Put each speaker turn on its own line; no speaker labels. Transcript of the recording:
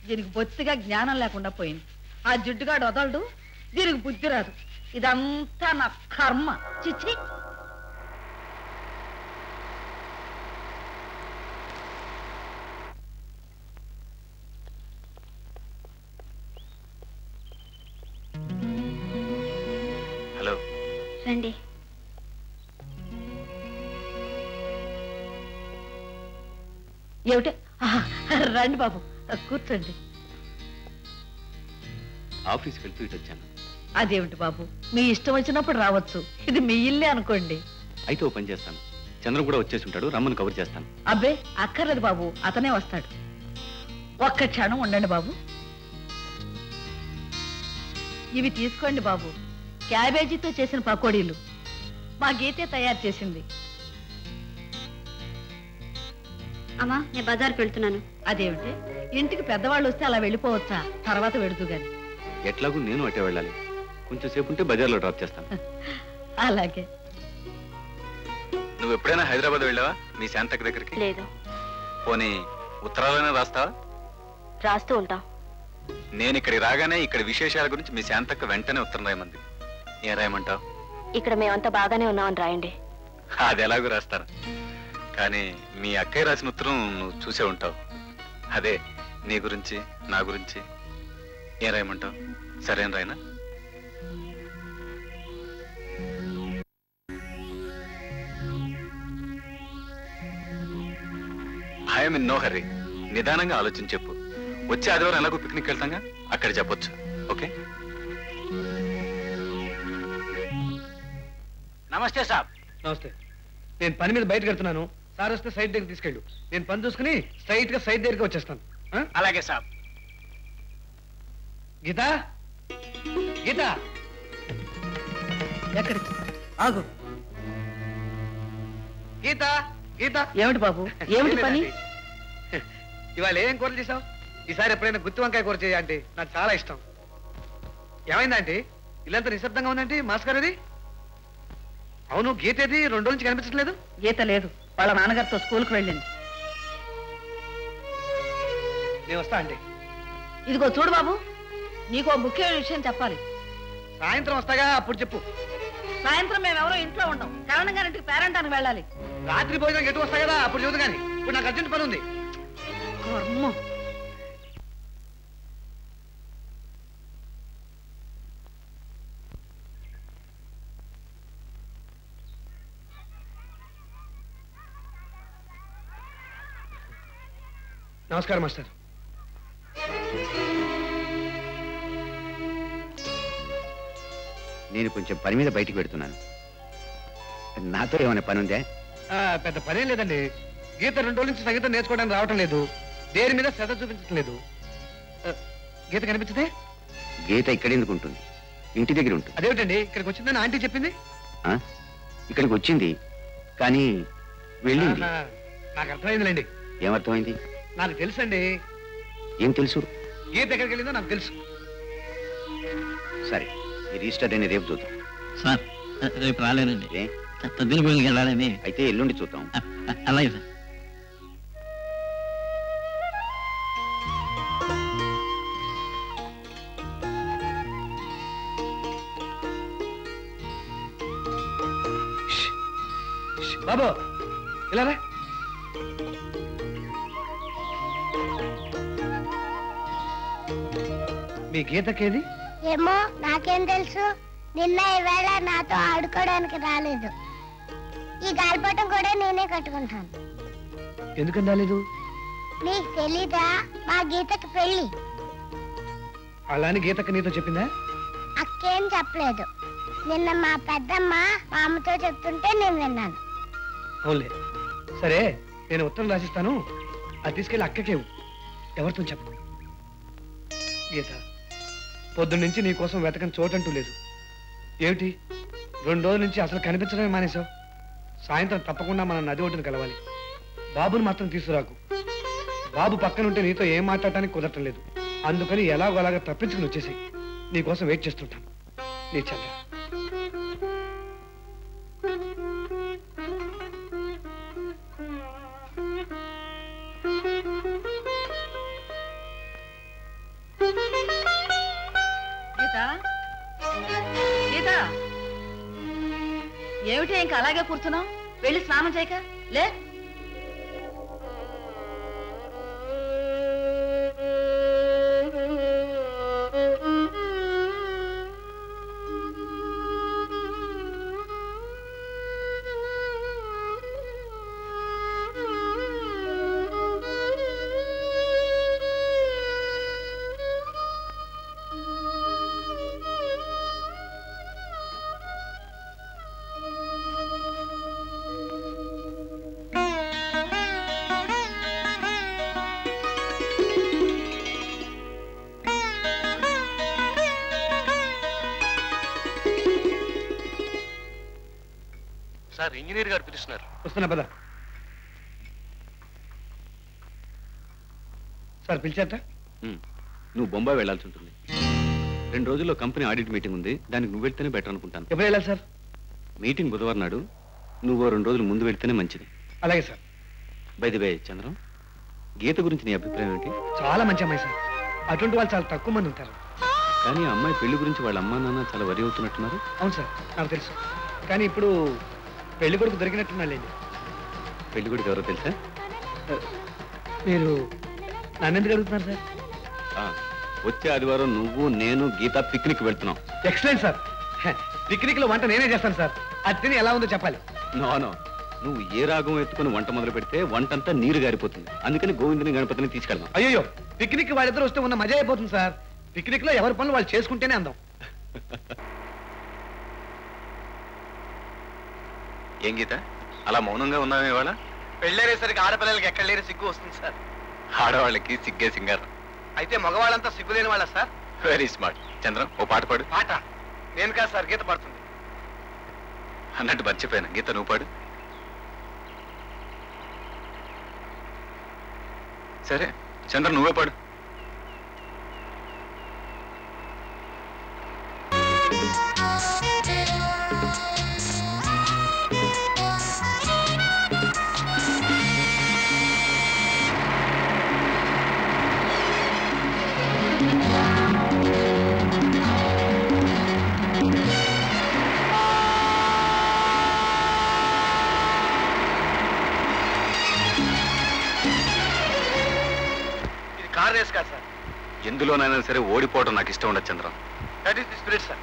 దీనికి బొత్తిగా జ్ఞానం లేకుండా పోయింది. ఆ జిడ్డుగాడు వదలడు, దీనికి బుద్ధి రాదు. ఇదంతా నా కర్మ. చిచ్చి.
హలో
రండి.
ఏమిటి? రండి బాబు, కూర్చోండి.
ఆఫీస్కి వెళ్తూ ఇటు వచ్చాను.
అదేమిటి బాబు, మీ ఇష్టం వచ్చినప్పుడు రావచ్చు. ఇది మీ ఇల్లే అనుకోండి.
అయితే ఓ పని చేస్తాను, చంద్రం కూడా వచ్చేసి ఉంటాడు, రమ్మని కవర్ చేస్తాను.
అబ్బే అక్కర్లేదు బాబు, అతనే వస్తాడు. ఒక్క క్షణం ఉండండి బాబు. ఇవి తీసుకోండి బాబు, క్యాబేజీతో చేసిన పకోడీలు. మా గీతే తయారు చేసింది.
అమ్మా, నేను బజార్కి వెళ్తున్నాను.
అదేమిటి, ఇంటికి పెద్దవాళ్ళు వస్తే అలా వెళ్ళిపోవచ్చా? తర్వాత వెడుతూ గాని.
ఎట్లాగూ నేను అటే వెళ్ళాలి, కొంచెం సేపు ఉంటే బజార్లో డ్రాప్ చేస్తాను.
అలాగే.
నువ్వు ఎప్పుడైనా హైదరాబాద్ వెళ్ళావా మీ శాంతక్క దగ్గరికి?
లేదు.
పోనీ ఉత్తరాలైనా రాస్తావా?
రాస్తూ ఉంటా.
నేను ఇక్కడికి రాగానే ఇక్కడ విశేషాల గురించి మీ శాంతక్క వెంటనే ఉత్తరం రాయమంది. ఏం రాయమంటావు?
ఇక్కడ మేమంతా బాగానే ఉన్నామని రాయండి.
అది ఎలాగో రాస్తాను, కానీ మీ అక్కయ్య రాసిన ఉత్తరం నువ్వు చూసే ఉంటావు. అదే నీ గురించి నా గురించి. ఏం రాయమంటావు? సరేం రాయనా? I'm in no hurry. నిదానంగా ఆలోచించి చెప్పు. వచ్చే ఆదివారం ఎలాగో పిక్నిక్ వెళ్తాగా, అక్కడ చెప్పొచ్చు. ఓకే.
నమస్తే సాబ్.
నమస్తే. నేను పని మీద బయటకు వెళ్తున్నాను. సార్ వస్తే సైడ్ దగ్గర తీసుకెళ్ళు. నేను పని చూసుకుని స్ట్రైట్ గా సైడ్ దగ్గరికి వచ్చేస్తాను.
అలాగే సాబ్.
గీతా, గీతా,
ఎక్కడికి? ఆగు.
గీతా, గీతా.
ఏమిటి బాబు, ఏమిటి పని?
ఇవాళ ఏం కూరలు చేసావు? ఈసారి ఎప్పుడైనా గుత్తి వంకాయ కూర చేయ అంటే నాకు చాలా ఇష్టం. ఏమైందంటే ఇల్లంతా నిశ్శబ్దంగా ఉందంటే మాస్కర్. అవును, గీత ఏది? 2 రోజుల నుంచి కనిపించట్లేదు.
గీత లేదు, వాళ్ళ నాన్నగారితో స్కూల్కి వెళ్ళింది.
నేను వస్తా అండి.
ఇదిగో చూడు బాబు, నీకు ముఖ్యమైన విషయం చెప్పాలి.
సాయంత్రం వస్తాగా, అప్పుడు చెప్పు.
సాయంత్రం మేమెవరో ఇంట్లో ఉంటాం. కరణం గారింటికి పేరంటానికి వెళ్ళాలి.
రాత్రి భోజనం ఎటు వస్తా కదా, అప్పుడు చదువు. కానీ ఇప్పుడు నాకు అర్జెంట్ పని ఉంది.
కర్మ.
నమస్కారం మాస్టర్.
నేను కొంచెం పని మీద బయటికి పెడుతున్నాను. నాతో ఏమైనా పని ఉందే?
పెద్ద పనేం లేదండి. గీత 2 రోజుల నుంచి సంగీతం నేర్చుకోవడానికి రావటం లేదు. దేని మీద శ్రద్ధ చూపించట్లేదు. గీత కనిపించదే?
గీత ఇక్కడ ఎందుకు ఉంటుంది? ఇంటి దగ్గర ఉంటుంది.
అదేమిటండి, ఇక్కడికి వచ్చిందని ఆంటీ చెప్పింది.
ఇక్కడికి వచ్చింది కానీ వెళ్ళింది.
నాకు అర్థమైందిలేండి.
ఏమర్థమైంది?
నాకు తెలుసండి.
ఏం తెలుసు?
గీత ఎక్కడికి వెళ్ళిందో నాకు తెలుసు.
సరే, ఈ రిజిస్టర్ అని రేపు చూద్దాం.
సార్ రేపు రాలేనండి.
ఏ?
తద్దిన గుడికి వెళ్ళాలని.
అయితే ఎల్లుండి చూద్దాం.
అలాగే సార్.
బాబు ఇలా రా. మీ గీతకేది?
ఏమో, నాకేం తెలుసు. నిన్న ఈవేళ నాతో ఆడుకోవడానికి రాలేదు. ఈ గాలిపటం కూడా నేనే కట్టుకుంటాను.
ఎందుకని రాలేదు?
నీకు తెలీదా? మా గీతకి పెళ్లి.
అలాని గీతకి నీతో చెప్పిందా?
అక్కేం చెప్పలేదు. నిన్న మా పెద్దమ్మ మా అమ్మతో చెప్తుంటే నేను విన్నాను.
అవునులే. సరే, నేను ఉత్తరం రాసిస్తాను. అది తీసుకెళ్ళి అక్కకేవు, ఎవరితో చెప్పు. గీత, పొద్దున్నుంచి నీ కోసం వెతకని చోటంటూ లేదు. ఏమిటి 2 రోజుల నుంచి అసలు కనిపించడమే మానేశావు? సాయంత్రం తప్పకుండా మనం నది ఒడ్డున కలవాలి. బాబుని మాత్రం తీసుకురాకు. బాబు పక్కనుంటే నీతో ఏం మాట్లాడటానికి కుదరటం లేదు. అందుకని ఎలాగో అలాగా తప్పించుకుని వచ్చేసాయి. నీకోసం వెయిట్ చేస్తుంటాను. నీ చంద్ర.
ఏమిటి ఇంకా అలాగే కూర్చున్నావు? వెళ్ళి స్నానం చేయక లే.
సార్ ఇంజనీర్ గారు పిలుస్తున్నారు.
వస్తున్నా పద. సార్ పిలిచాట?
నువ్వు బొంబాయి వెళ్లాల్సి ఉంటుంది. 2 రోజుల్లో కంపెనీ ఆడిట్ మీటింగ్ ఉంది. దానికి నువ్వు వెళ్తేనే బెటర్ అనుకుంటాను.
ఎప్పుడు వెళ్ళాలి సార్?
మీటింగ్ బుధవారం నాడు. నువ్వు 2 రోజులు ముందు వెళ్తేనే మంచిది.
అలాగే sir.
By the way Chandram, Geeta గురించి నీ అభిప్రాయం ఏంటి?
చాలా మంచి అమ్మాయి సార్. అటువంటి వాళ్ళు చాలా తక్కువ మంది ఉంటారు.
కానీ ఆ అమ్మాయి పెళ్లి గురించి వాళ్ళ అమ్మా నాన్న చాలా వరి అవుతున్నట్టున్నారు.
అవును సార్, నాకు తెలుసు. కానీ ఇప్పుడు పెళ్లి కొడుకు దొరికినట్టున్నా లేదు.
పెళ్లి కొడుకు ఎవరో తెలుసా?
మీరు నన్ను ఎందుకు అడుగుతున్నారు సార్?
వచ్చే ఆదివారం నువ్వు నేను గీత పిక్నిక్ వెళ్తున్నాం.
Excellent sir. పిక్నిక్ లో వంట నేనే చేస్తాను సార్. అది తిని ఎలా ఉందో చెప్పాలి.
నో, నువ్వు ఏ రాగం ఎత్తుకుని వంట మొదలు పెడితే వంటంతా నీరు గారిపోతుంది. అందుకని గోవిందుని గణపతిని తీసుకెళ్దాం.
అయ్యో, పిక్నిక్ వాళ్ళిద్దరు వస్తే ఉన్న మజా అయిపోతుంది సార్. పిక్నిక్ లో ఎవరి పనులు వాళ్ళు చేసుకుంటేనే అందం.
ఏం గీత అలా మౌనంగా ఉన్నామే ఇవాళ?
పెళ్ళేసరికి ఆడపిల్లలకి ఎక్కడ లేని సిగ్గు వస్తుంది సార్.
ఆడవాళ్ళకి సిగ్గే సింగారం.
అయితే మగవాళ్ళంతా సిగ్గు లేని వాళ్ళ సార్?
Very smart. చంద్రం, ఓ పాట పాడు.
పాట నేను కాదు సార్, గీత పడుతుంది.
అన్నట్టు మర్చిపోయాను, గీత నువ్వు పాడు. సరే చంద్ర, నువ్వే పాడు.
కార్ రేస్ కాదు సార్.
ఎందులోనైనా సరే ఓడిపోవడం నాకు ఇష్టం ఉండదు Chandram.
That is the spirit sir.